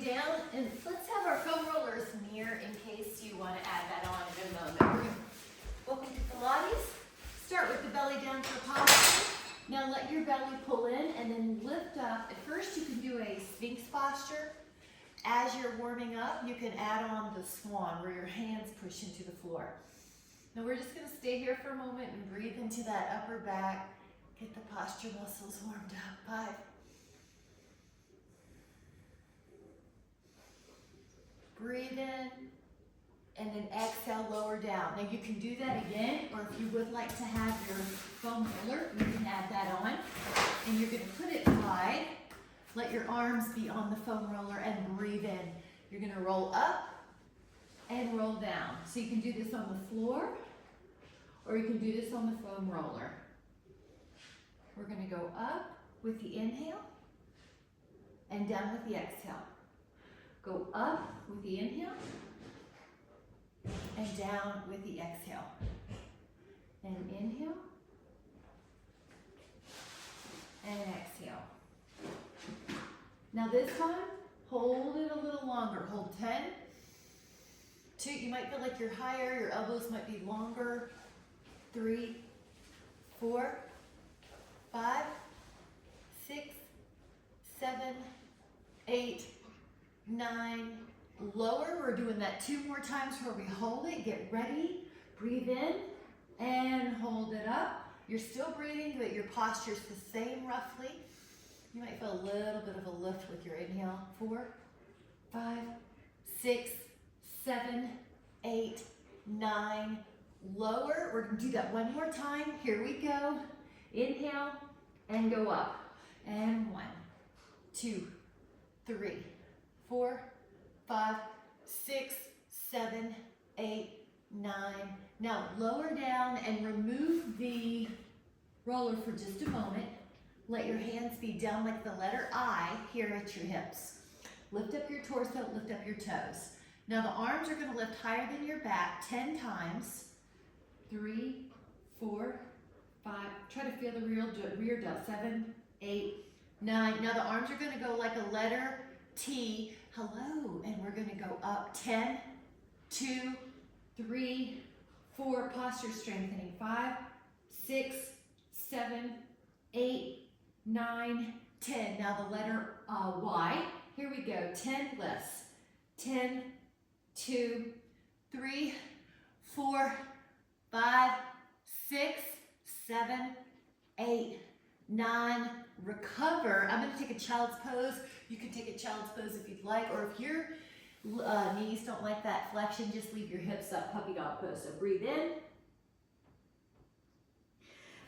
down, and let's have our foam rollers near in case you want to add that on in a moment. Welcome to Pilates. Start with the belly down for posture. Now let your belly pull in and then lift up. At first you can do a Sphinx posture. As you're warming up, you can add on the swan where your hands push into the floor. Now we're just going to stay here for a moment and breathe into that upper back. Get the posture muscles warmed up. 5. Breathe in, and then exhale, lower down. Now you can do that again, or if you would like to have your foam roller, you can add that on. And you're going to put it wide. Let your arms be on the foam roller and breathe in. You're going to roll up and roll down. So you can do this on the floor, or you can do this on the foam roller. We're going to go up with the inhale and down with the exhale. Go up with the inhale and down with the exhale. And inhale and exhale. Now this time, hold it a little longer. Hold 10. 2, you might feel like you're higher, your elbows might be longer. 3, 4, 5, 6, 7, 8, 9, lower. We're doing that 2 more times where we hold it. Get ready. Breathe in and hold it up. You're still breathing, but your posture's the same roughly. You might feel a little bit of a lift with your inhale. 4, 5, 6, 7, 8, 9, lower. We're going to do that 1 more time. Here we go. Inhale and go up. And 1, 2, 3, 4, 5, 6, 7, 8, 9. Now lower down and remove the roller for just a moment. Let your hands be down like the letter I here at your hips. Lift up your torso, lift up your toes. Now the arms are going to lift higher than your back 10 times. 3, 4, 5. Try to feel the rear delt. 7, 8, 9. Now the arms are going to go like a letter T. Hello. And we're going to go up 10, 2, 3, 4. Posture strengthening. 5, 6, 7, 8, 9, 10. Now the letter Y. Here we go. 10 lifts. 10, 2, 3, 4, 5, 6, 7, 8, 9. Recover. I'm going to take a child's pose. You can take a child's pose if you'd like, or if your knees don't like that flexion, just leave your hips up, puppy dog pose. So breathe in.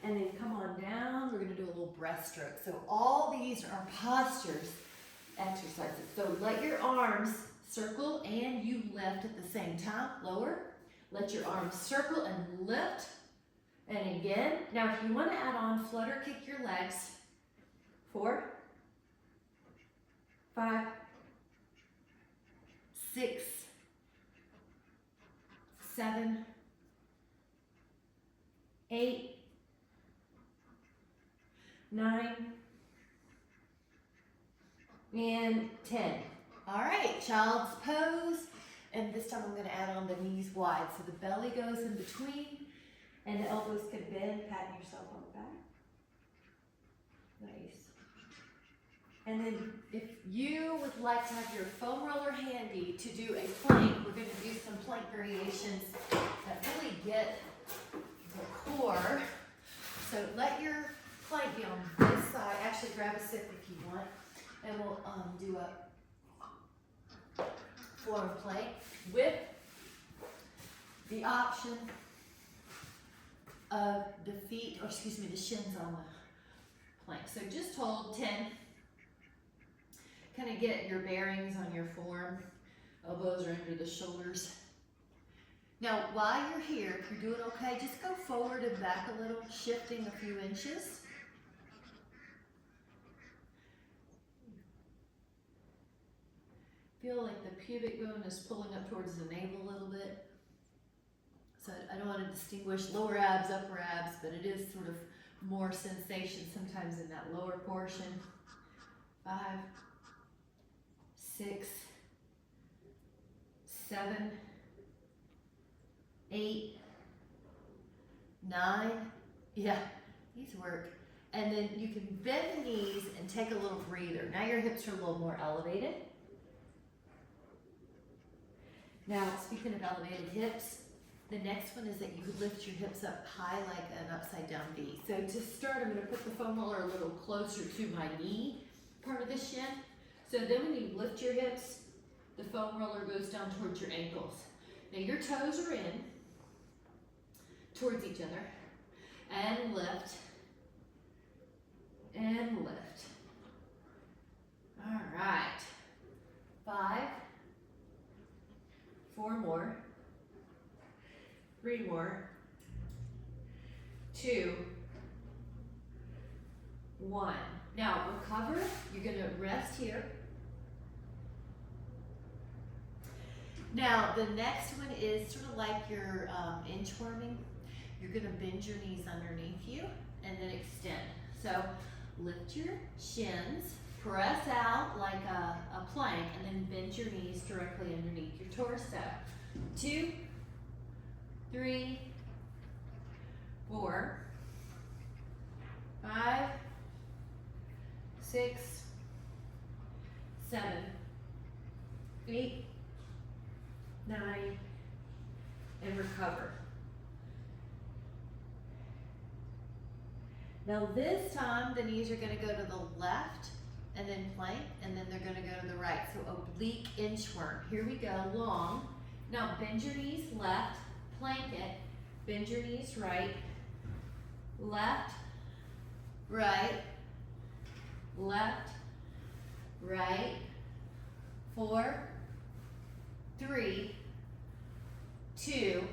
And then come on down. We're going to do a little breaststroke. So all these are postures exercises. So let your arms circle and you lift at the same time. Lower. Let your arms circle and lift. And again. Now if you want to add on, flutter kick your legs. 4, 5, 6, 7, 8, 9, and 10. All right, child's pose. And this time I'm going to add on the knees wide. So the belly goes in between and the elbows can bend, patting yourself on the back. Nice. And then if you would like to have your foam roller handy to do a plank, we're going to do some plank variations that really get the core. So let your plank be on this side. Actually grab a sip if you want. And we'll do a form plank with the option of the feet, or excuse me, the shins on the plank. So just hold 10. Kind of get your bearings on your form. Elbows are under the shoulders. Now, while you're here, if you're doing okay, just go forward and back a little, shifting a few inches. Feel like the pubic bone is pulling up towards the navel a little bit. So I don't want to distinguish lower abs, upper abs, but it is sort of more sensation sometimes in that lower portion. 5, 6, 7, 8, 9. Yeah, these work. And then you can bend the knees and take a little breather. Now your hips are a little more elevated. Now, speaking of elevated hips, the next one is that you could lift your hips up high like an upside down V. So to start, I'm going to put the foam roller a little closer to my knee part of the shin. So then when you lift your hips, the foam roller goes down towards your ankles. Now your toes are in towards each other. And lift. And lift. All right. 5. 4 more. 3 more. 2. 1. Now recover. You're going to rest here. Now the next one is sort of like your inchworming. You're going to bend your knees underneath you and then extend. So lift your shins, press out like a plank, and then bend your knees directly underneath your torso. 2, 3, 4, 5, 6, 7, 8, 9, and recover. Now this time, the knees are going to go to the left and then plank, and then they're going to go to the right. So oblique inchworm. Here we go, long. Now bend your knees left, plank it, bend your knees right, left, right, left, right, 4, 3, 2,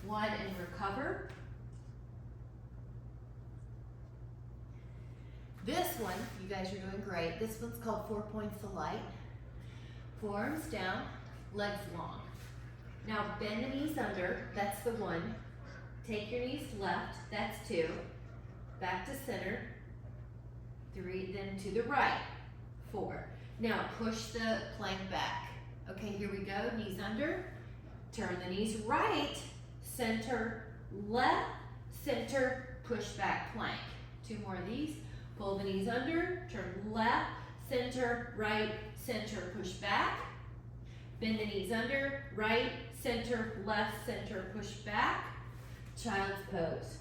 1, and recover. This one, you guys are doing great. This one's called 4 points of light. Forearms down, legs long. Now bend the knees under, that's the 1. Take your knees left, that's 2. Back to center, 3, then to the right, 4. Now push the plank back. Okay, here we go, knees under. Turn the knees right, center, left, center, push back, plank. 2 more of these. Pull the knees under, turn left, center, right, center, push back. Bend the knees under, right, center, left, center, push back. Child's pose.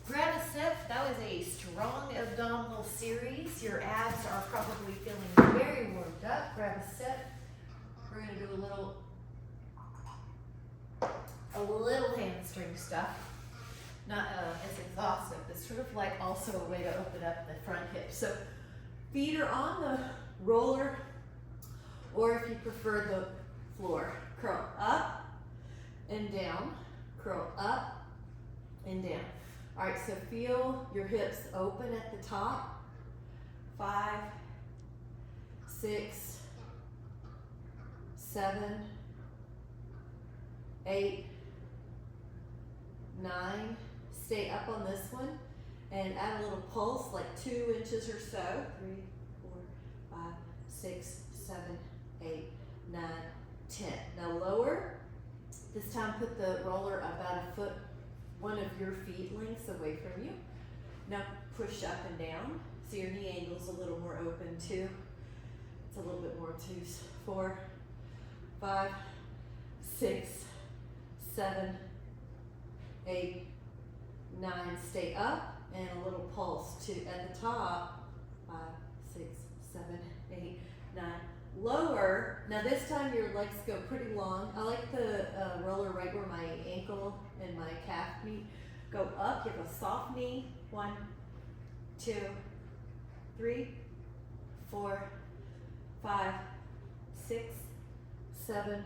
Grab a sip. That was a strong abdominal series. Your abs are probably feeling very warmed up. Grab a sip. We're going to do a little hamstring stuff. Not as exhaustive, but sort of like also a way to open up the front hip. So feet are on the roller, or if you prefer the floor. Curl up and down, curl up and down. All right, so feel your hips open at the top. 5, 6, 7, 8, 9. Stay up on this one and add a little pulse, like 2 inches or so. 3, 4, 5, 6, 7, 8, 9, 10. Now lower. This time put the roller about a foot, one of your feet lengths away from you. Now push up and down. So your knee angle's a little more open too. It's a little bit more obtuse. 4, 5, 6, 7, 8, 9, stay up, and a little pulse to at the top. 5, 6, 7, 8, 9. Lower. Now this time your legs go pretty long. I like the roller right where my ankle and my calf meet. Go up, give a soft knee. 1, 2, 3, 4, 5, 6, 7,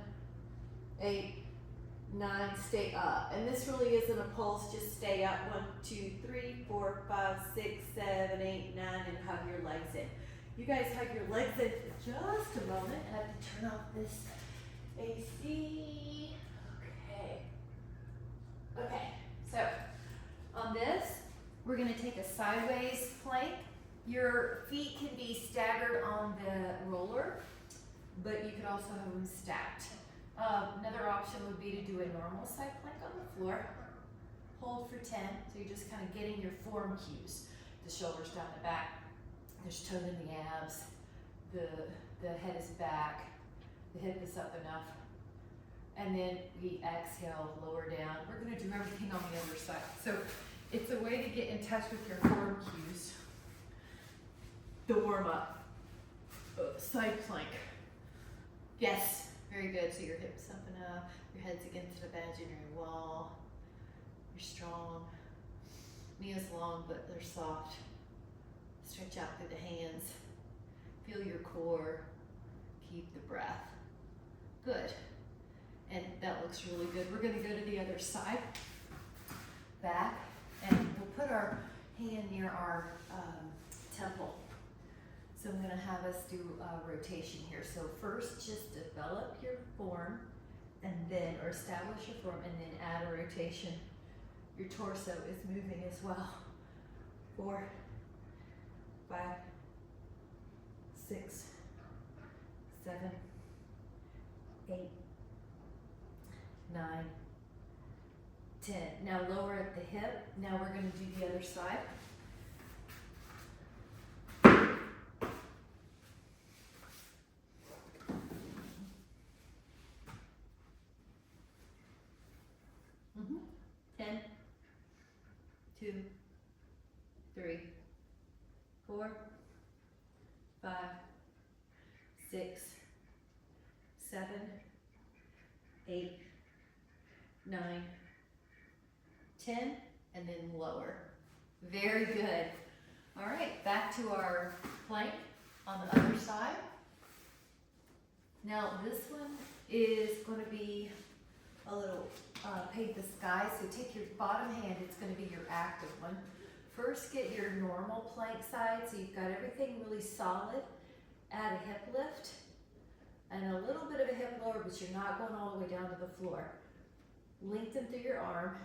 8, 9, stay up. And this really isn't a pulse, just stay up. 1, 2, 3, 4, 5, 6, 7, 8, 9, and hug your legs in. You guys hug your legs in for just a moment. I have to turn off this AC. Okay, so on this, we're gonna take a sideways plank. Your feet can be staggered on the roller, but you could also have them stacked. Another option would be to do a normal side plank on the floor. Hold for 10, so you're just kind of getting your form cues. The shoulders down the back, there's tone in the abs, the head is back, the hip is up enough. And then we exhale, lower down. We're gonna do everything on the other side. So it's a way to get in touch with your form cues. The warm up, side plank. Yes, very good. So your hips up and up, your head's against the imaginary wall. You're strong. Knees long, but they're soft. Stretch out through the hands. Feel your core. Keep the breath. Good. And that looks really good. We're gonna go to the other side. Back, and we'll put our hand near our temple. So I'm gonna have us do a rotation here. So first, just develop your form, and then, or establish your form, and then add a rotation. Your torso is moving as well. 4, 5, 6, 7, 8, 9, 10. Now lower at the hip. Now we're gonna do the other side. Mm-hmm. 10, 2, 3, 4, 5, 6, 7, 8, 9, 10, and then lower. Very good. All right, back to our plank on the other side. Now this one is going to be a little paint the sky. So take your bottom hand, it's going to be your active one. First, get your normal plank side, so you've got everything really solid. Add a hip lift and a little bit of a hip lower, but you're not going all the way down to the floor. Lengthen through your arm.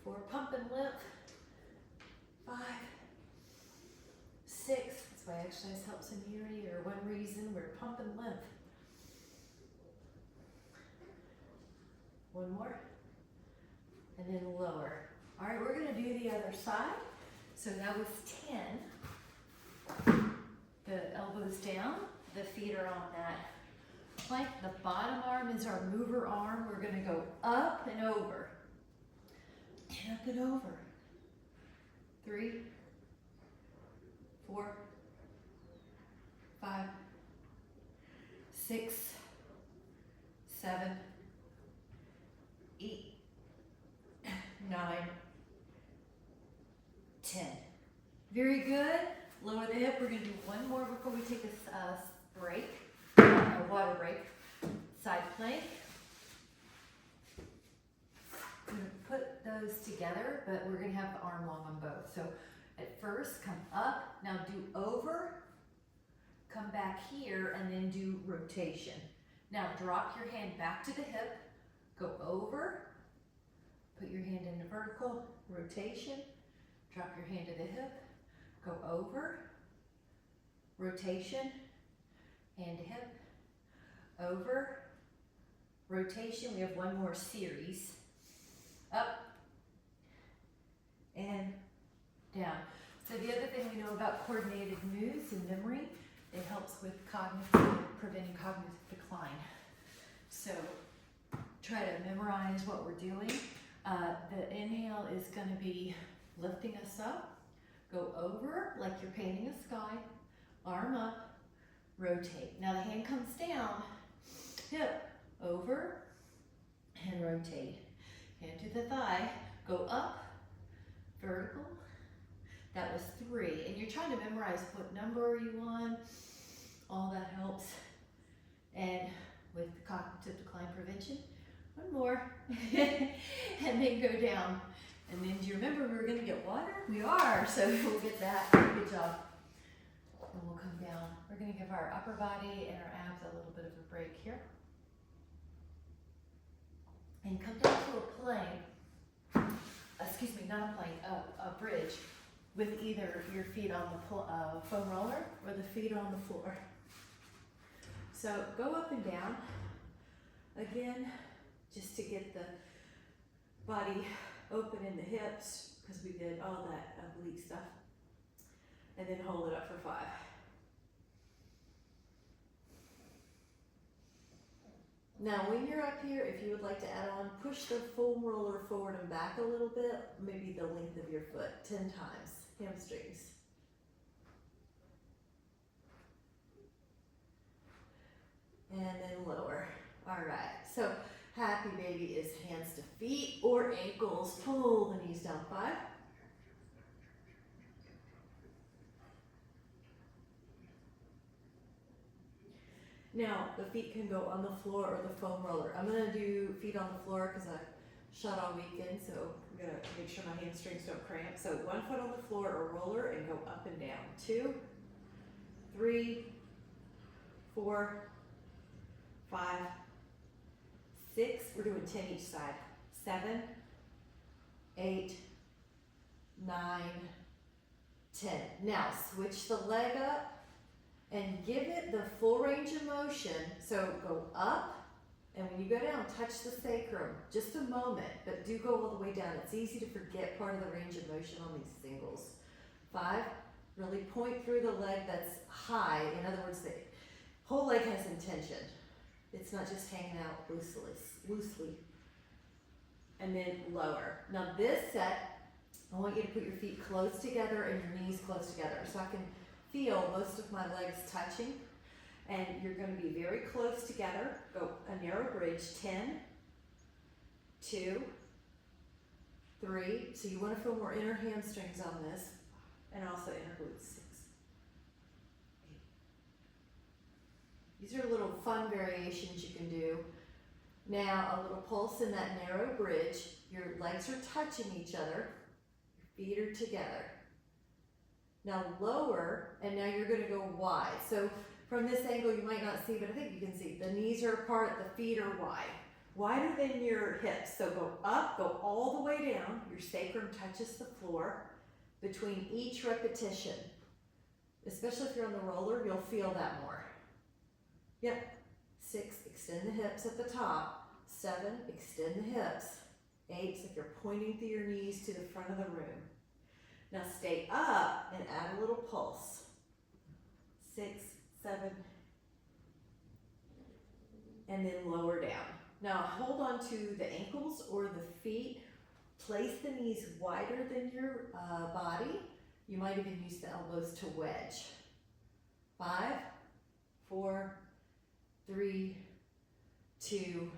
4, pump and lift. 5, 6. That's why exercise helps immunity, or one reason we're pump and lift. 1 more. And then lower. All right, we're going to do the other side. So that was 10. The elbows down, the feet are on that plank. The bottom arm is our mover arm. We're going to go up and over. And up and over. 3, 4, 5, 6, 7, 8, 9, 10. Very good. Lower the hip. We're going to do one more before we take a break, a water break. Side plank. I'm going to put those together, but we're going to have the arm long on both. So at first, come up. Now do over. Come back here and then do rotation. Now drop your hand back to the hip. Go over. Put your hand in the vertical. Rotation. Drop your hand to the hip. Go over. Rotation. Hand to hip. Over. Rotation. We have one more series. Up. And down. So the other thing we know about coordinated moves and memory, it helps with preventing cognitive decline. So try to memorize what we're doing. The inhale is going to be lifting us up. Go over like you're painting a sky. Arm up. Rotate. Now the hand comes down. Hip. Over. And rotate. Hand to the thigh. Go up. Vertical. That was 3. And you're trying to memorize what number are you on. All that helps. And with the cognitive decline prevention, 1 more. And then go down. And then do you remember we were going to get water? We are. So we'll get that. Good job. And we'll come down. We're going to give our upper body and our abs a little bit of a break here. And come down to a plank. Excuse me, not a plank, a bridge. with either your feet on the foam roller or the feet on the floor. So go up and down, again, just to get the body open in the hips, because we did all that oblique stuff. And then hold it up for 5. Now when you're up here, if you would like to add on, push the foam roller forward and back a little bit, maybe the length of your foot, 10 times, hamstrings. And then lower. All right, so happy baby is hands to feet or ankles. Pull the knees down, 5. Now, the feet can go on the floor or the foam roller. I'm gonna do feet on the floor because I shot all weekend, so I'm gonna make sure my hamstrings don't cramp. So 1 foot on the floor or roller and go up and down. 2, 3, 4, 5, 6. We're doing 10 each side. 7, 8, 9, 10. Now, switch the leg up and give it the full range of motion. So go up, and when you go down, touch the sacrum, just a moment, but do go all the way down. It's easy to forget part of the range of motion on these singles. 5, really point through the leg that's high. In other words, the whole leg has intention. It's not just hanging out loosely. And then lower. Now this set, I want you to put your feet close together and your knees close together, so I can feel most of my legs touching, and you're going to be very close together. Go a narrow bridge. 10, 2, 3. So you want to feel more inner hamstrings on this, and also inner glutes. 6, 8. These are little fun variations you can do. Now a little pulse in that narrow bridge. Your legs are touching each other. Your feet are together. Now lower, and now you're going to go wide. So from this angle you might not see, but I think you can see. The knees are apart, the feet are wide. Wider than your hips. So go up, go all the way down. Your sacrum touches the floor between each repetition. Especially if you're on the roller, you'll feel that more. Yep. 6, extend the hips at the top. 7, extend the hips. 8, so if you're pointing through your knees to the front of the room. Now stay up and add a little pulse. 6, 7, and then lower down. Now hold on to the ankles or the feet. Place the knees wider than your body. You might even use the elbows to wedge. 5, 4, 3, 2,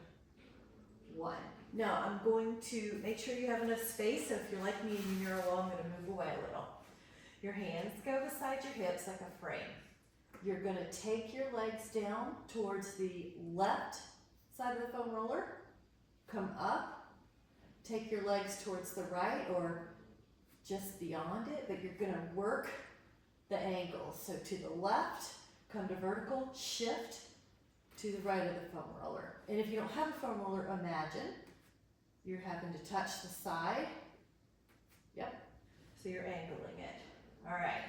1. Now I'm going to make sure you have enough space. So if you're like me and you're low, I'm going to move away a little. Your hands go beside your hips like a frame. You're going to take your legs down towards the left side of the foam roller. Come up. Take your legs towards the right or just beyond it, but you're going to work the angles. So to the left, come to vertical, shift to the right of the foam roller. And if you don't have a foam roller, imagine you're having to touch the side. Yep. So you're angling it. All right.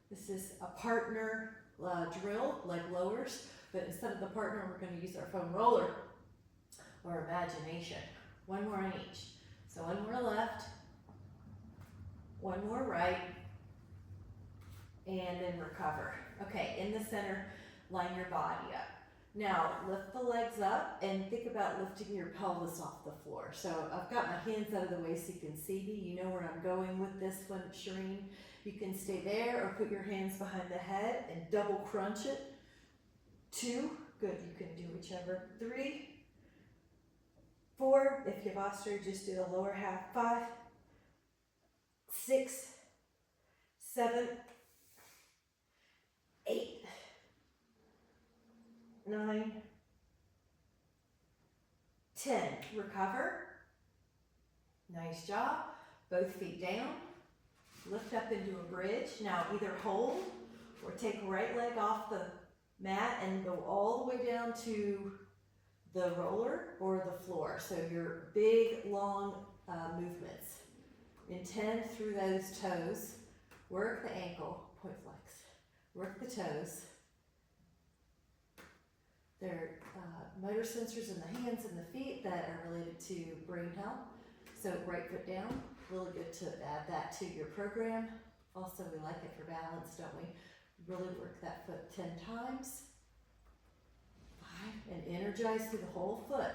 This is a partner drill, leg lowers, but instead of the partner, we're going to use our foam roller or imagination. 1 more on each. So 1 more left, 1 more right, and then recover. Okay, in the center, line your body up. Now, lift the legs up and think about lifting your pelvis off the floor. So I've got my hands out of the way so you can see me. You know where I'm going with this one, Shireen. You can stay there or put your hands behind the head and double crunch it. 2, good, you can do whichever. 3, 4, if you have posterior, just do the lower half. 5, 6, 7, 8, 9, 10. Recover. Nice job. Both feet down. Lift up into a bridge. Now either hold or take right leg off the mat and go all the way down to the roller or the floor. So your big, long movements. Intend through those toes. Work the ankle, point flex. Work the toes. There are motor sensors in the hands and the feet that are related to brain health. So right foot down, really good to add that to your program. Also, we like it for balance, don't we? Really work that foot 10 times. 5, and energize through the whole foot.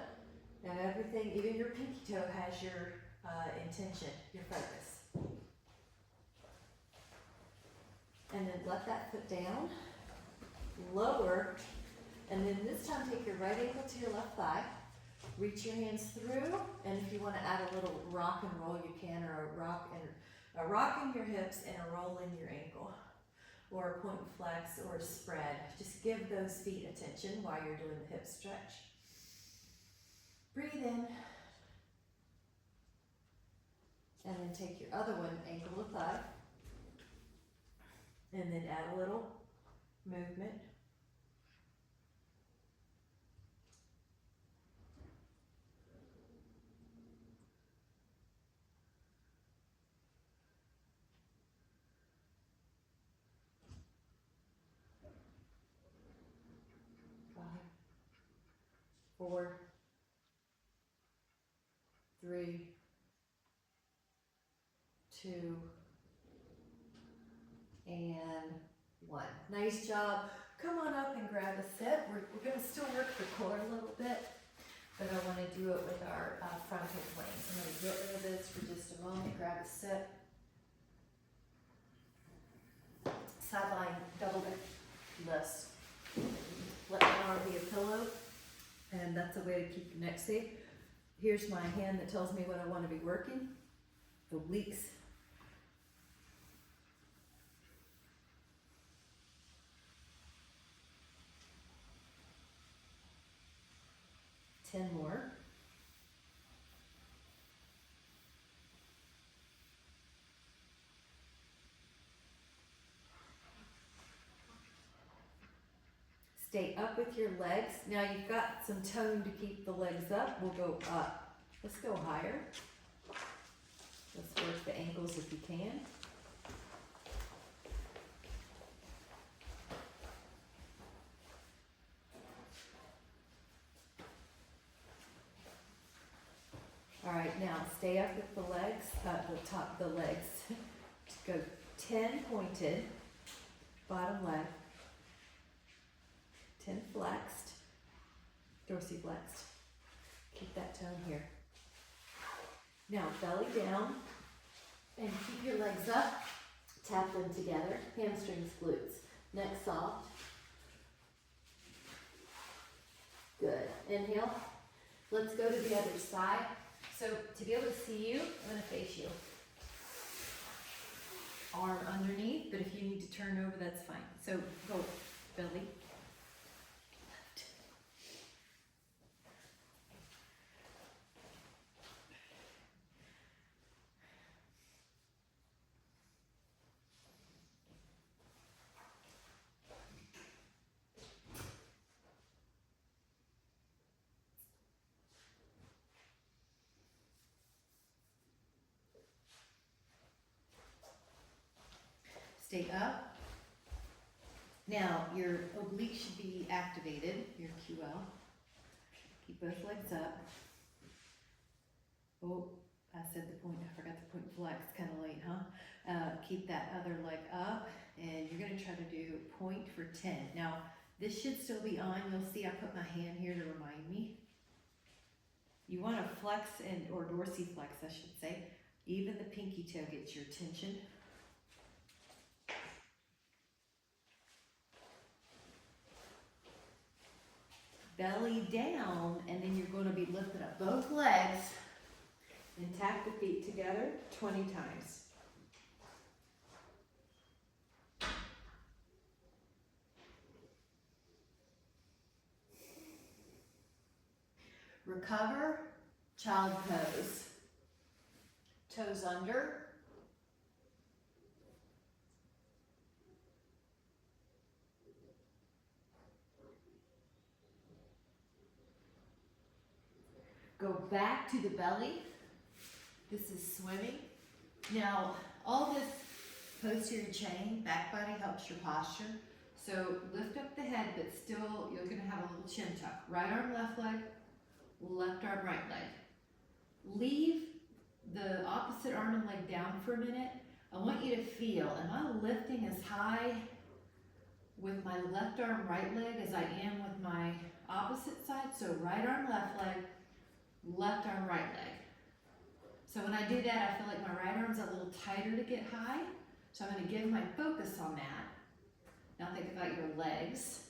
Now everything, even your pinky toe has your intention, your focus. And then let that foot down, lower, and then this time take your right ankle to your left thigh, reach your hands through, and if you want to add a little rock and roll, you can, or a rock in your hips and a roll in your ankle, or a point and flex, or a spread. Just give those feet attention while you're doing the hip stretch. Breathe in, and then take your other one, ankle to thigh, and then add a little movement. Five, 4, 3, 2, and 1. Nice job. Come on up and grab a sit. We're going to still work the core a little bit, but I want to do it with our frontal planes. I'm going to get rid of this for just a moment. Grab a sit. Sideline double lifts. Let my arm be a pillow, and that's a way to keep your neck safe. Here's my hand that tells me what I want to be working. Obliques. Ten more. Stay up with your legs. Now you've got some tone to keep the legs up. We'll go up. Let's go higher. Let's work the ankles if you can. All right, now stay up with the legs, the legs. Go 10 pointed, bottom leg, 10 flexed, dorsiflexed. Keep that tone here. Now belly down, and keep your legs up, tap them together, hamstrings, glutes, neck soft. Good, inhale. Let's go to the other side. So to be able to see you, I'm going to face you. Arm underneath, but if you need to turn over, that's fine. So go belly, left. Stay up. Now your oblique should be activated, your QL. Keep both legs up. Oh, I said the point, I forgot the point flex, kind of late, huh? Keep that other leg up, and you're gonna try to do point for 10. Now, this should still be on. You'll see I put my hand here to remind me. You wanna flex or dorsiflex, I should say. Even the pinky toe gets your attention. Belly down, and then you're going to be lifting up both legs and tap the feet together 20 times. Recover, child pose. Toes under. Go back to the belly. This is swimming. Now, all this Posterior chain, back body helps your posture. So lift up the head, but still you're gonna have a little chin tuck. Right arm, left leg, left arm, right leg. Leave the opposite arm and leg down for a minute. I want you to feel, am I lifting as high with my left arm, right leg as I am with my opposite side? So right arm, left leg, left arm, right leg. So when I do that, I feel like my right arm's a little tighter to get high. So I'm gonna give my focus on that. Now think about your legs.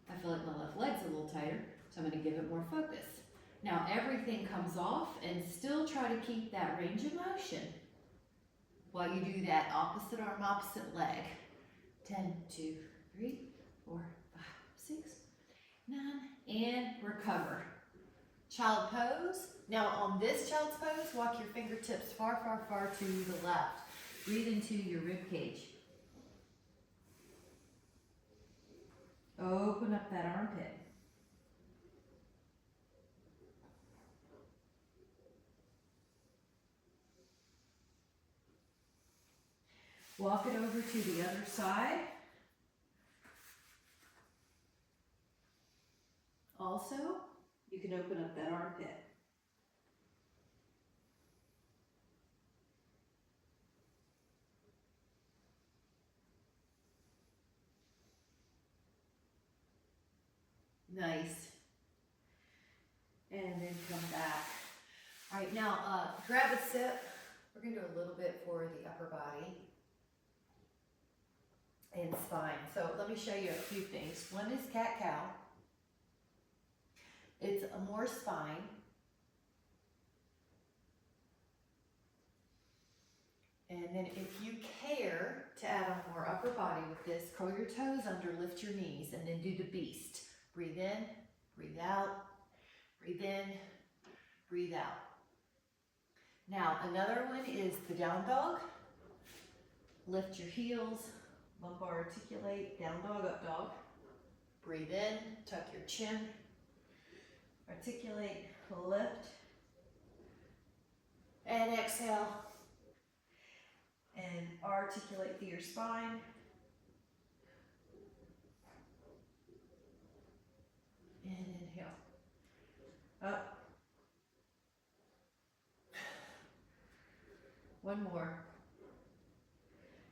I feel like my left leg's a little tighter, so I'm gonna give it more focus. Now everything comes off and still try to keep that range of motion while you do that opposite arm, opposite leg. 10, 2, 3, 4, 5, 6, 9, and recover. Child pose. Now on this child's pose, walk your fingertips far, far, far to the left. Breathe into your rib cage. Open up that armpit. Walk it over to the other side. Also, you can open up that armpit. Nice. And then come back. All right, now grab a sip. We're going to do a little bit for the upper body and spine. So let me show you a few things. One is cat-cow. It's a more spine. And then if you care to add on more upper body with this, curl your toes under, lift your knees, and then do the beast. Breathe in, breathe out, breathe in, breathe out. Now, another one is the down dog. Lift your heels, lumbar articulate, down dog, up dog. Breathe in, tuck your chin, articulate, lift, and exhale. And articulate through your spine. And inhale. Up. One more.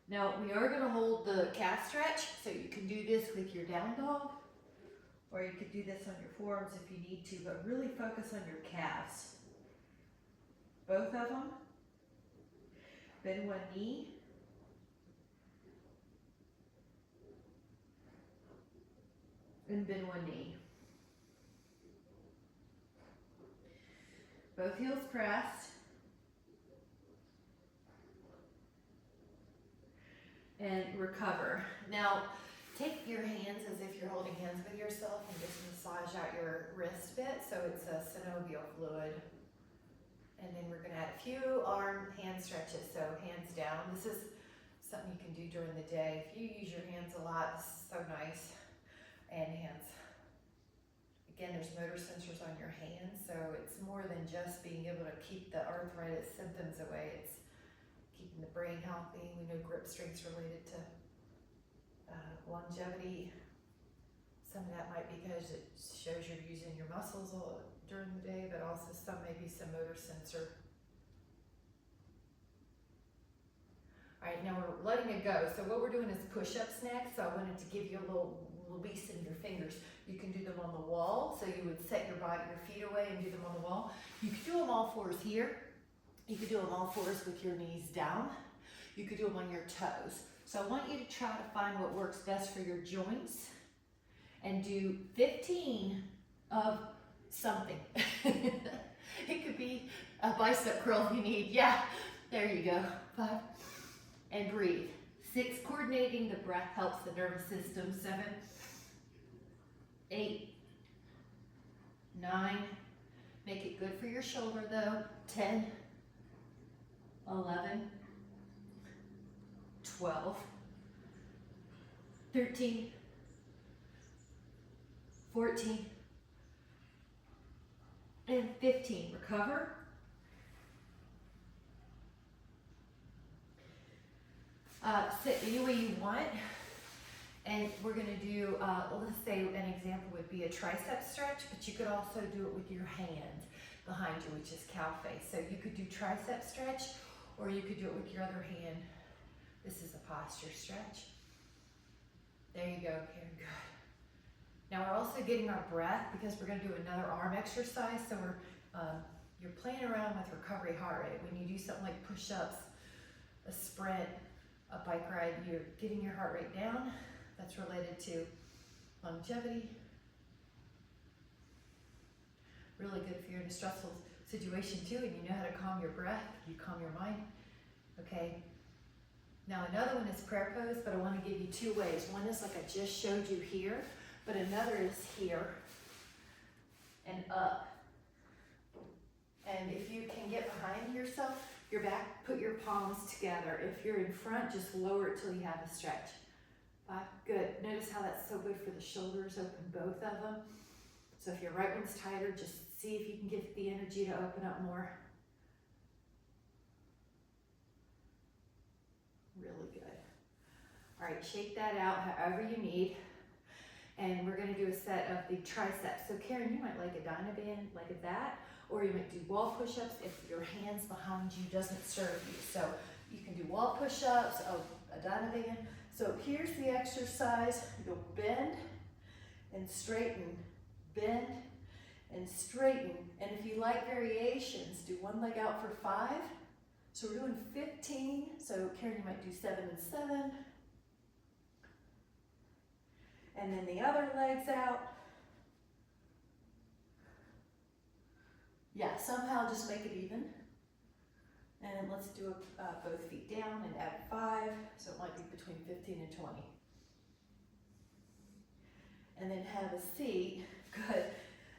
Now we are going to hold the calf stretch, so you can do this with your down dog, or you could do this on your forearms if you need to, but really focus on your calves. Both of them. Bend one knee. And bend one knee. Both heels pressed. And recover. Now, take your hands as if you're holding hands with yourself and just massage out your wrist bit so it's a synovial fluid. And then we're going to add a few arm hand stretches, so hands down. This is something you can do during the day. If you use your hands a lot, this is so nice. And hands. Again, there's motor sensors on your hands, so it's more than just being able to keep the arthritis symptoms away. It's keeping the brain healthy. We know grip strength's related to longevity. Some of that might be because it shows you're using your muscles during the day, but also some maybe some motor sensor. All right, now we're letting it go. So what we're doing is push-ups next. So I wanted to give you a little release in your fingers. You can do them on the wall. So you would set your feet away and do them on the wall. You could do them all fours here. You could do them all fours with your knees down. You could do them on your toes. So I want you to try to find what works best for your joints and do 15 of something. It could be a bicep curl if you need. Yeah, there you go. 5. And breathe. 6, coordinating the breath helps the nervous system. 7, 8, 9. Make it good for your shoulder though. 10, 11, 12, 13, 14, and 15. Recover. Sit any way you want. And we're gonna do, let's say an example would be a tricep stretch, but you could also do it with your hand behind you, which is cow face. So you could do tricep stretch, or you could do it with your other hand. This is a posture stretch. There you go, Karen, good. Now we're also getting our breath because we're gonna do another arm exercise. So you're playing around with recovery heart rate. When you do something like push-ups, a sprint, a bike ride, you're getting your heart rate down. That's related to longevity. Really good if you're in a stressful situation too, and you know how to calm your breath, you calm your mind. Okay. Now another one is prayer pose, but I want to give you two ways. One is like I just showed you here, but another is here and up. And if you can get behind yourself, your back, put your palms together. If you're in front, just lower it till you have a stretch. Good. Notice how that's so good for the shoulders, open both of them. So if your right one's tighter, just see if you can get the energy to open up more. Really good. All right, shake that out however you need. And we're gonna do a set of the triceps. So Karen, you might like a Dynaband like that, or you might do wall push-ups if your hands behind you doesn't serve you. So you can do wall push-ups, a Dynaband. So here's the exercise. You'll bend and straighten, bend and straighten. And if you like variations, do one leg out for 5. So we're doing 15. So Karen, you might do 7 and 7. And then the other leg's out. Yeah, somehow just make it even. And let's do both feet down and add 5. So it might be between 15 and 20. And then have a seat. Good.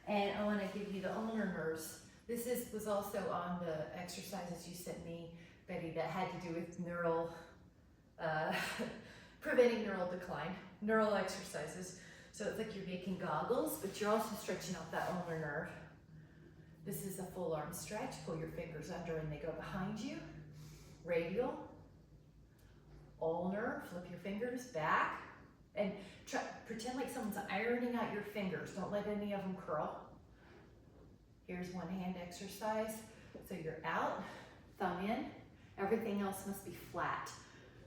And I want to give you the ulnar nerves. This was also on the exercises you sent me, Betty, that had to do with neural, preventing neural decline, neural exercises. So it's like you're making goggles, but you're also stretching out that ulnar nerve. This is a full arm stretch. Pull your fingers under and they go behind you. Radial, ulnar, flip your fingers back. And pretend like someone's ironing out your fingers. Don't let any of them curl. Here's one hand exercise. So you're out, thumb in. Everything else must be flat.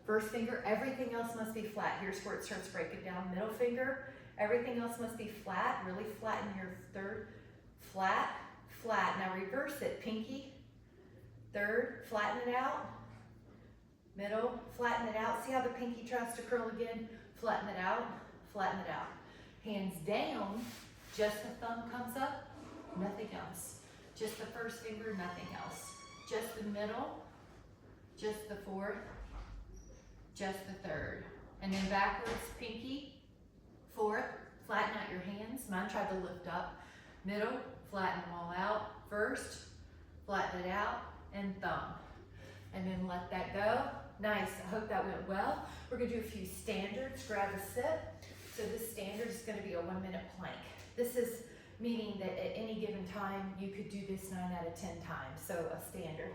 First finger, everything else must be flat. Here's where it starts breaking down. Middle finger, everything else must be flat. Really flatten your third. Flat, flat. Now reverse it. Pinky, third, flatten it out. Middle, flatten it out. See how the pinky tries to curl again? Flatten it out, flatten it out. Hands down, just the thumb comes up, nothing else. Just the first finger, nothing else. Just the middle, just the fourth, just the third. And then backwards, pinky, fourth, flatten out your hands. Mine tried to lift up. Middle, flatten them all out. First, flatten it out, and thumb. And then let that go. Nice, I hope that went well. We're gonna do a few standards, grab a sip. So this standard is gonna be a 1-minute plank. This is meaning that at any given time, you could do this 9 out of 10 times. So a standard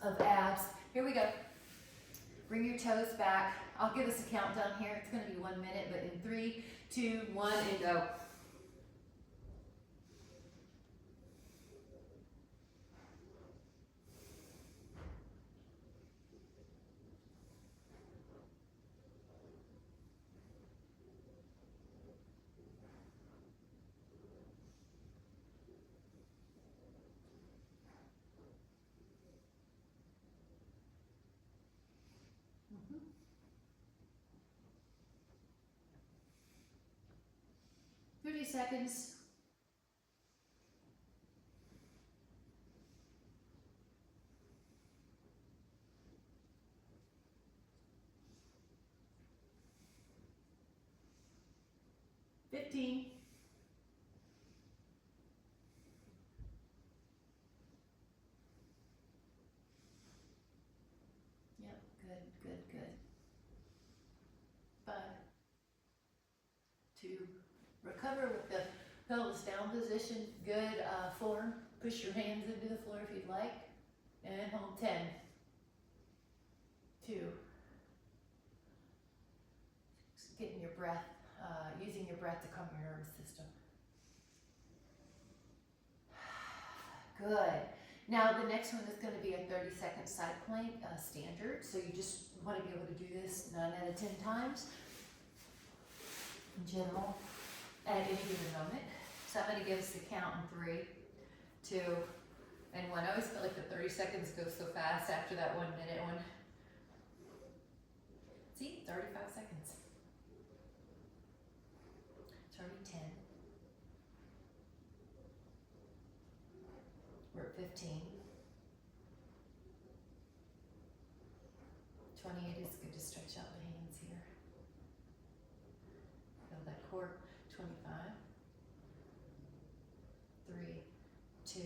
of abs. Here we go. Bring your toes back. I'll give us a countdown here. It's gonna be 1 minute, but in 3, 2, 1, and go. Mm-hmm. 30 seconds. Yep, good. 5, 2, recover with the pelvis down position. Good form. Push your hands into the floor if you'd like. And hold 10, 2. Just getting your breath, using your breath to calm your nervous system. Good. Now the next one is going to be a 30-second side plank, standard. So you just want to be able to do this 9 out of 10 times in general at any given moment. So I'm going to give us the count in 3, 2, and 1. I always feel like the 30 seconds goes so fast after that 1 minute one. See, 35 seconds. It's already 10. We're at 15. 28 is good to stretch out the hands here. Feel that core. 25. 3, 2,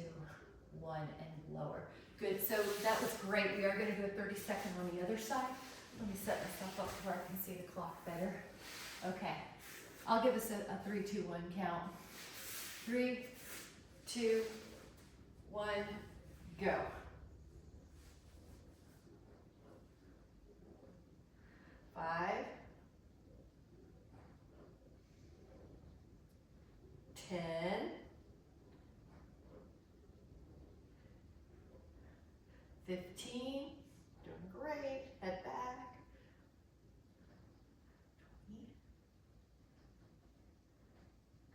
1, and lower. Good, so that was great. We are going to do a 30-second on the other side. Let me set myself up where I can see the clock better. Okay, I'll give us a 3, 2, 1 count. 3, 2, 1, go. 5, 10, 15, doing great, head back, 20.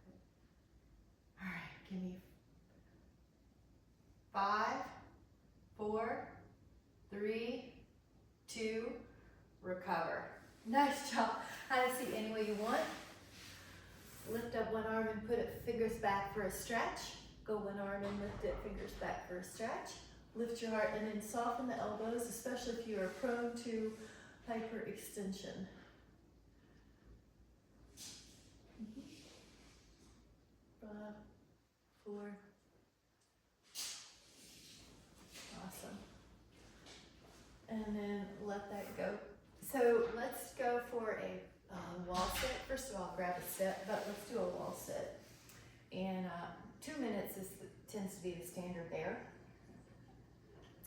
Good. All right, give me 5, 4, 3, 2, recover. Nice job. Have a seat any way you want. Lift up one arm and put it fingers back for a stretch. Go one arm and lift it, fingers back for a stretch. Lift your heart and then soften the elbows, especially if you are prone to hyperextension. 5, 4. Awesome. And then let that go. So let's go for a wall sit. First of all, grab a sit, but let's do a wall sit. And 2 minutes tends to be the standard there.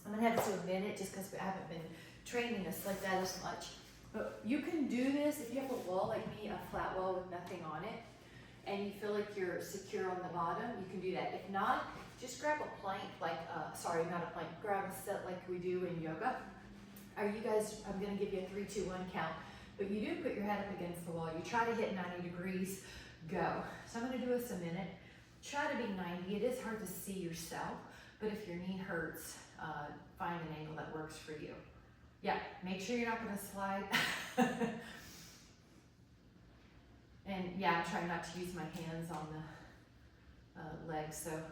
I'm gonna have to do a minute just because we haven't been training us like that as much. But you can do this if you have a wall like me, a flat wall with nothing on it, and you feel like you're secure on the bottom, you can do that. If not, just grab a plank, like, sorry, not a plank, grab a set like we do in yoga. Are you guys, I'm gonna give you a 3, 2, 1 count, but you do put your head up against the wall. You try to hit 90 degrees, go. So I'm gonna do this a minute. Try to be 90, it is hard to see yourself, but if your knee hurts, find an angle that works for you. Yeah, make sure you're not gonna slide. And yeah, I'm trying not to use my hands on the legs. So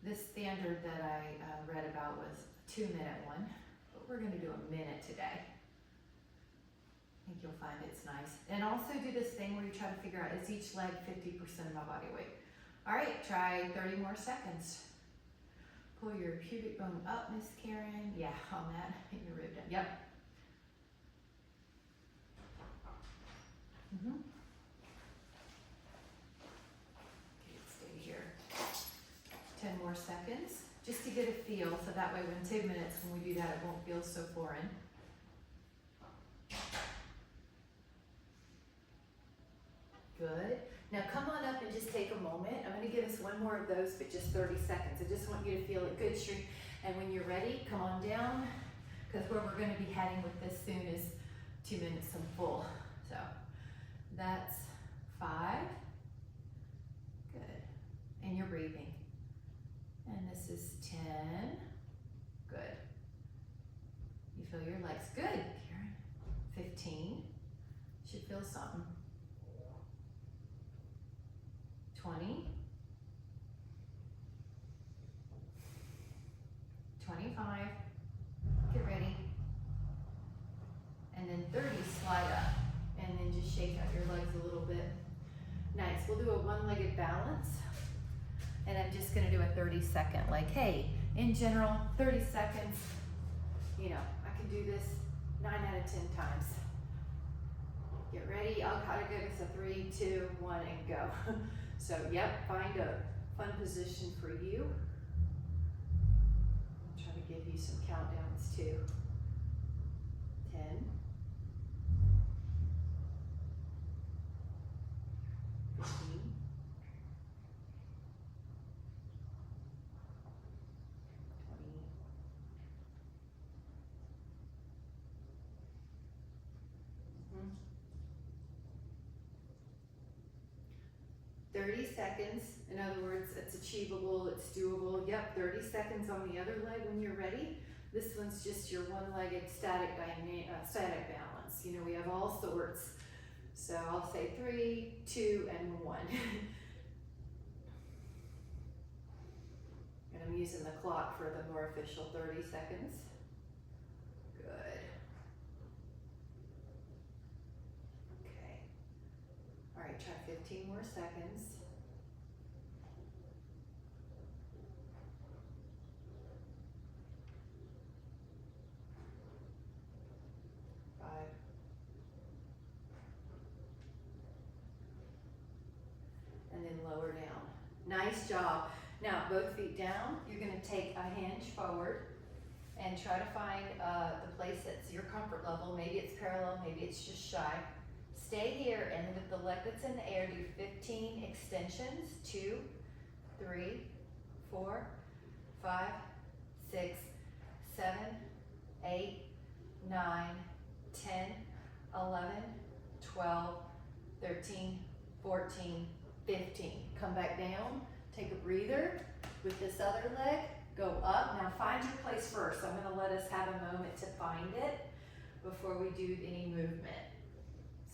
this standard that I read about was a 2-minute one, but we're gonna do a minute today. I think you'll find it's nice. And also do this thing where you try to figure out, is each leg 50% of my body weight? All right, try 30 more seconds. Pull your pubic bone up, Miss Karen. Yeah, on that, hit your rib down. Yep. Okay, stay here. 10 more seconds, just to get a feel, so that way when 2 minutes, when we do that, it won't feel so foreign. Good. Now come on up and just take a moment. I'm going to give us one more of those, but just 30 seconds. I just want you to feel it good, Shree. And when you're ready, come on down, because where we're going to be heading with this soon is 2 minutes and full. So that's 5. Good. And you're breathing. And this is 10. Good. You feel your legs. Good, Karen. 15. Should feel something. 20, 25, get ready, and then 30, slide up, and then just shake out your legs a little bit. Nice, we'll do a one-legged balance, and I'm just gonna do a 30-second, like, hey, in general, 30 seconds, you know, I can do this 9 out of 10 times. Get ready, I'll try to give us a 3, 2, 1, and go. So, yep, find a fun position for you. I'll try to give you some countdowns too. 30 seconds. In other words, it's achievable, it's doable. Yep, 30 seconds on the other leg when you're ready. This one's just your one-legged static balance. You know, we have all sorts. So I'll say 3, 2, and 1. And I'm using the clock for the more official 30 seconds. Good. Okay. All right, try 15 more seconds. 5. And then lower down. Nice job. Now, both feet down. You're going to take a hinge forward and try to find the place that's your comfort level. Maybe it's parallel, maybe it's just shy. Stay here, and with the leg that's in the air, do 15 extensions. 2, 3, 4, 5, 6, 7, 8, 9, 10, 11, 12, 13, 14, 15. Come back down, take a breather. With this other leg, go up. Now find your place first. I'm going to let us have a moment to find it before we do any movement.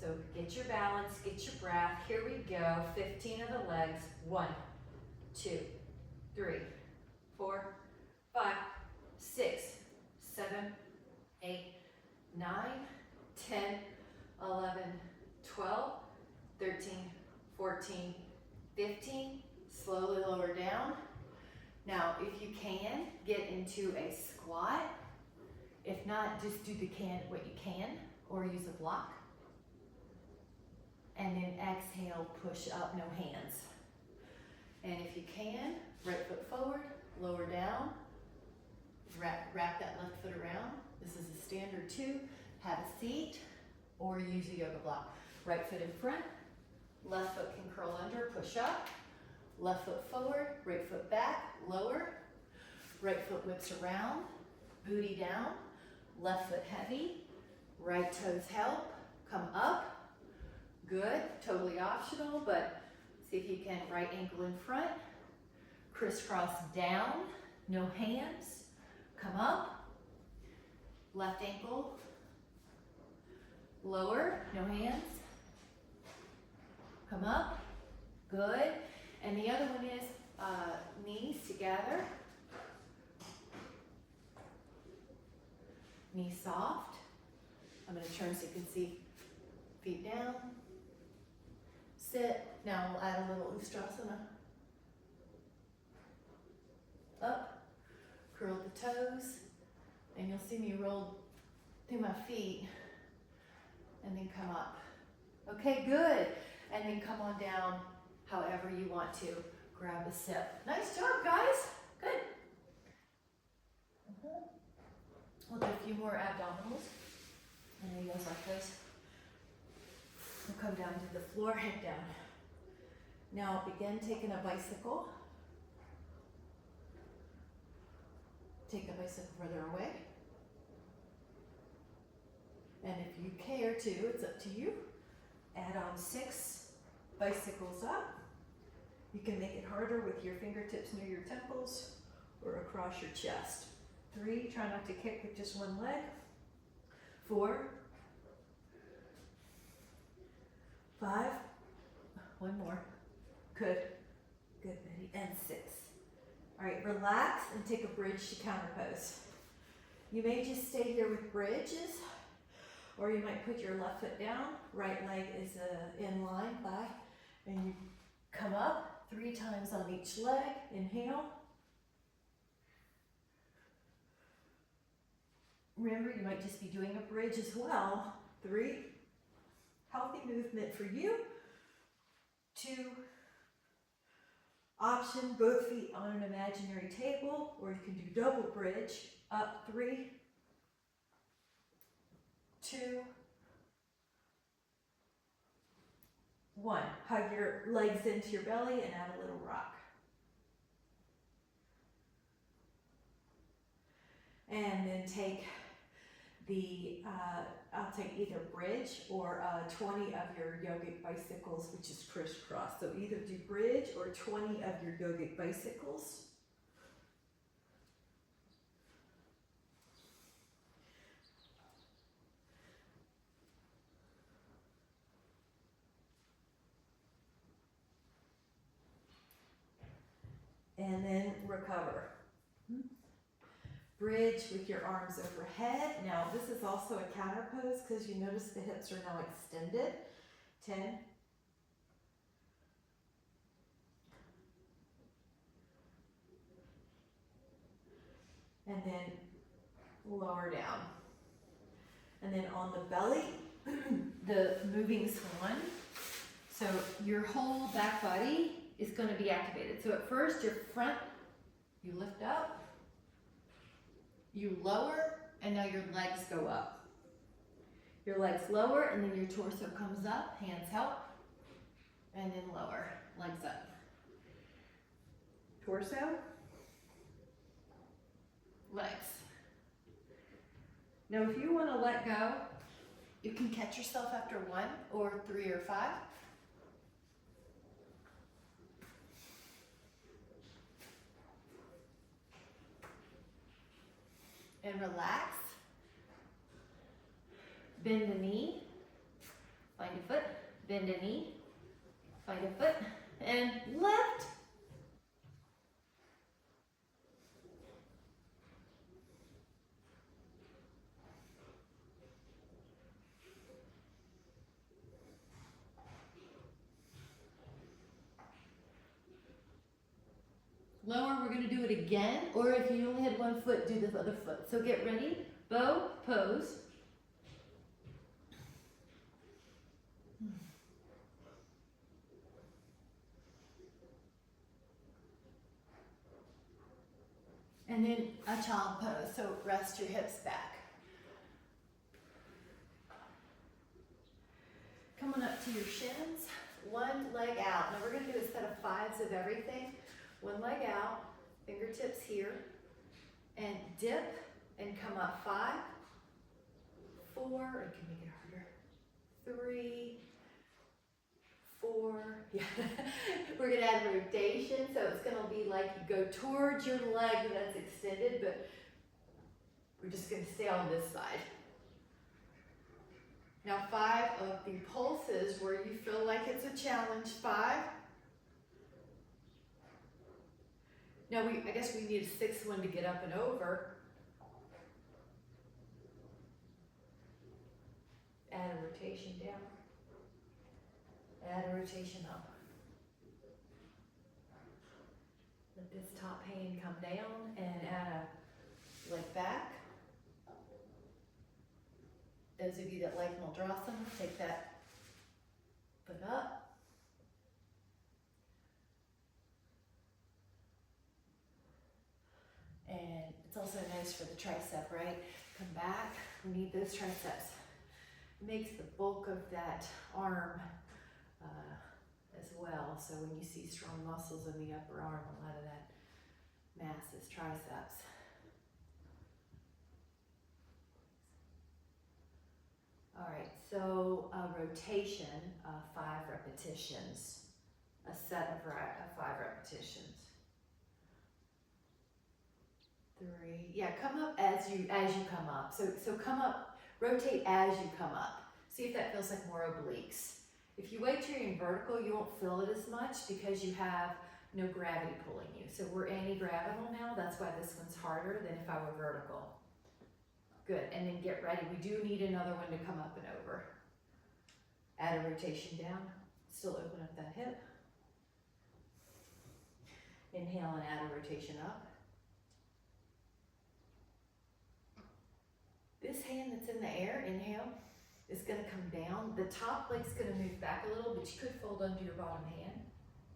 So get your balance, get your breath. Here we go. 15 of the legs. 1, 2, 3, 4, 5, 6, 7, 8, 9, 10, 11, 12, 13, 14, 15. Slowly lower down. Now, if you can, get into a squat. If not, just do what you can, or use a block. And then exhale, push up, no hands. And if you can, right foot forward, lower down, wrap that left foot around. This is a standard 2. Have a seat, or use a yoga block. Right foot in front, left foot can curl under, push up. Left foot forward, right foot back, lower. Right foot whips around, booty down. Left foot heavy, right toes help, come up. Good, totally optional, but see if you can. Right ankle in front, crisscross down, no hands, come up. Left ankle, lower, no hands, come up. Good. And the other one is knees together, knees soft. I'm going to turn so you can see feet down. Sit. Now we'll add a little ustrasana. Up, curl the toes, and you'll see me roll through my feet and then come up. Okay, good. And then come on down however you want to. Grab a sip. Nice job, guys. Good. We'll do a few more abdominals. And then goes like this. We'll come down to the floor, head down. Now begin taking a bicycle. Take the bicycle further away. And if you care to, it's up to you. Add on 6 bicycles up. You can make it harder with your fingertips near your temples or across your chest. 3, try not to kick with just one leg. 4, 5, one more. Good, good, Betty. And 6. All right, relax and take a bridge to counter pose. You may just stay here with bridges, or you might put your left foot down, right leg is in line, thigh, and you come up 3 times on each leg. Inhale. Remember, you might just be doing a bridge as well. 3, healthy movement for you. 2, option, both feet on an imaginary table, or you can do double bridge. Up, 3, 2, 1. Hug your legs into your belly and add a little rock. And then take I'll take either bridge or 20 of your yogic bicycles, which is crisscross. So either do bridge or 20 of your yogic bicycles. And then recover. Bridge with your arms overhead. Now this is also a counter pose because you notice the hips are now extended. 10. And then lower down. And then on the belly, the moving swan. So your whole back body is going to be activated. So at first your front, you lift up. You lower, and now your legs go up. Your legs lower, and then your torso comes up, hands help, and then lower, legs up. Torso, legs. Now if you want to let go, you can catch yourself after 1 or 3 or 5. And relax. Bend a knee, find a foot, bend a knee, find a foot, and lift. Lower, we're going to do it again, or if you only had 1 foot, do the other foot. So get ready, bow, pose. And then a child pose, so rest your hips back. Coming up to your shins, 1 leg out. Now we're going to do a set of 5s of everything. 1 leg out, fingertips here, and dip and come up 5, 4, or can make it harder, 3, 4, yeah. We're gonna add rotation, so it's gonna be like you go towards your leg that's extended, but we're just gonna stay on this side. Now 5 of the pulses where you feel like it's a challenge, 5. Now I guess we need a 6th one to get up and over. Add a rotation down. Add a rotation up. Let this top hand come down and add a leg back. Those of you that like Mudrasana, take that foot up. And it's also nice for the tricep, right? Come back, we need those triceps. It makes the bulk of that arm as well. So when you see strong muscles in the upper arm, a lot of that mass is triceps. All right, so rotation, 5 repetitions, a set of 5 repetitions. 3, yeah, come up as you come up. So come up, rotate as you come up. See if that feels like more obliques. If you wait till you're in vertical, you won't feel it as much because you have no gravity pulling you. So we're anti-gravital now, that's why this one's harder than if I were vertical. Good, and then get ready. We do need another one to come up and over. Add a rotation down, still open up that hip. Inhale and add a rotation up. This hand that's in the air, inhale, is going to come down. The top leg's going to move back a little, but you could fold under your bottom hand,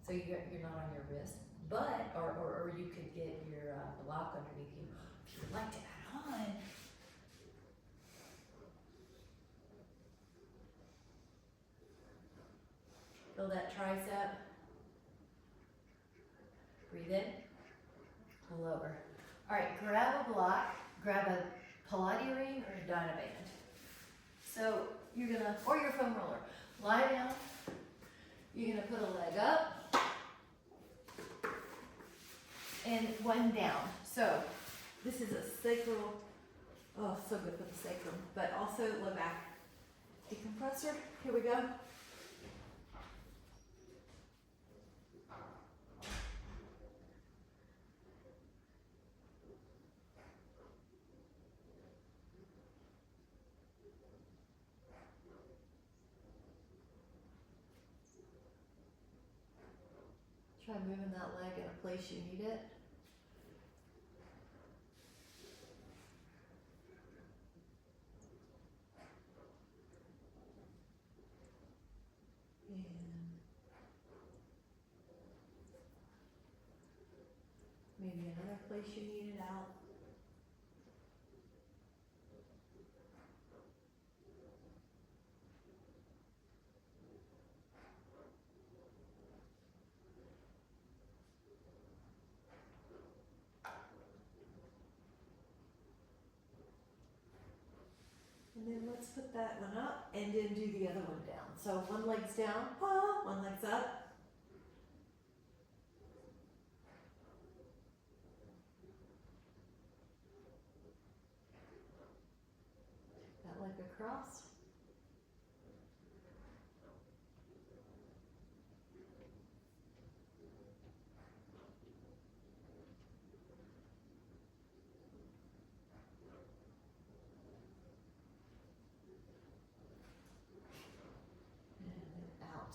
so you're not on your wrist. But, or you could get your block underneath you. If you'd like to add on, feel that tricep. Breathe in, lower. All right, grab a block, grab a Pilates ring or a Dynaband. So you're gonna, or your foam roller, lie down. You're gonna put a leg up and one down. So this is a sacral, oh, so good for the sacrum, but also low back decompressor. Here we go. Try moving that leg in a place you need it. And maybe another place you need it out. And then let's put that one up and then do the other one down. So one leg's down, one leg's up. That leg across.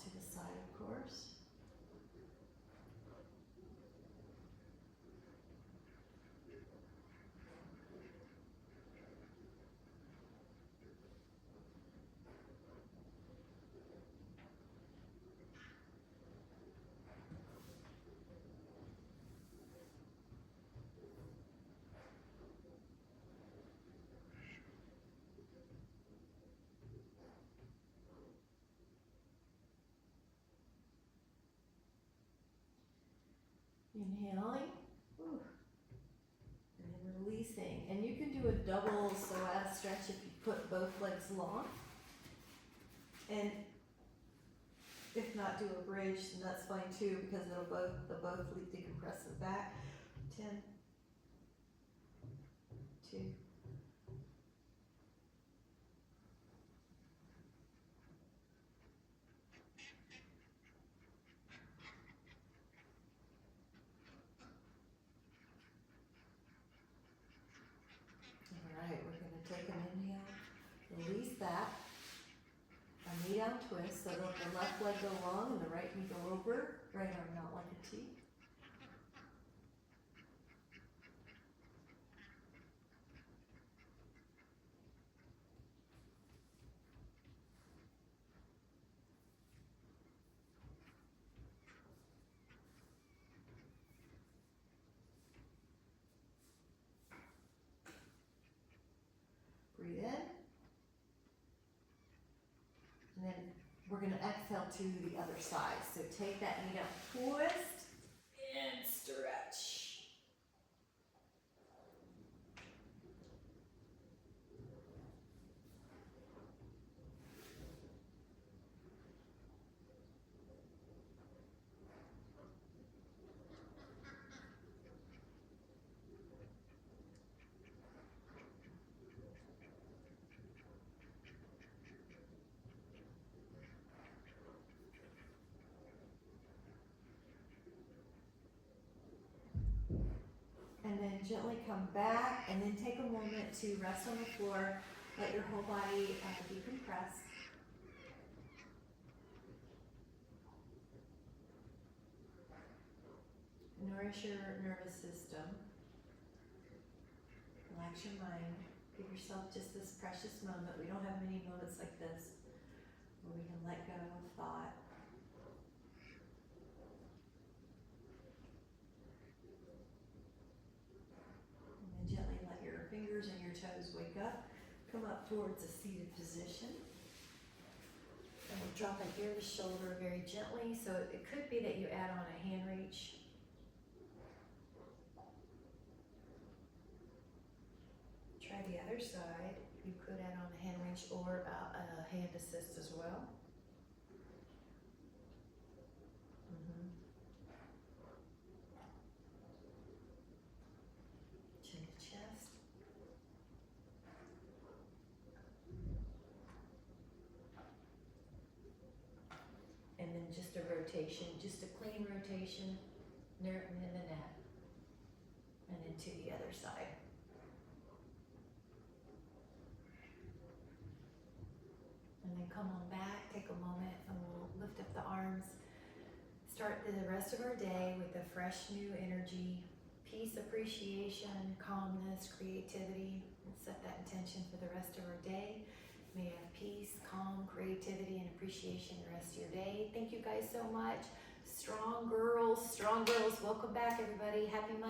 To the side, of course. Inhaling, and then releasing. And you can do a double psoas stretch if you put both legs long. And if not, do a bridge, and that's fine too, because they'll both decompress the back. 10, 2, Alright, we're going to take an inhale, release that, a knee down twist, so let the left leg go long and the right knee go over, right arm out like a T. Breathe in. And then we're going to exhale to the other side. So take that knee down, twist, and stretch. And then gently come back and then take a moment to rest on the floor. Let your whole body decompress. Nourish your nervous system. Relax your mind. Give yourself just this precious moment. We don't have many moments like this where we can let go of thought. Gently let your fingers and your toes wake up. Come up towards a seated position. And we'll drop an ear to shoulder very gently. So it could be that you add on a hand reach. Try the other side. You could add on a hand wrench or a hand assist as well. Chin to chest. And then just a rotation, just a clean rotation, and then the neck. And then to the other side. And then come on back, take a moment, and we'll lift up the arms. Start the rest of our day with a fresh new energy, peace, appreciation, calmness, creativity. And set that intention for the rest of our day. May you have peace, calm, creativity, and appreciation the rest of your day. Thank you guys so much. Strong girls, welcome back everybody. Happy Monday.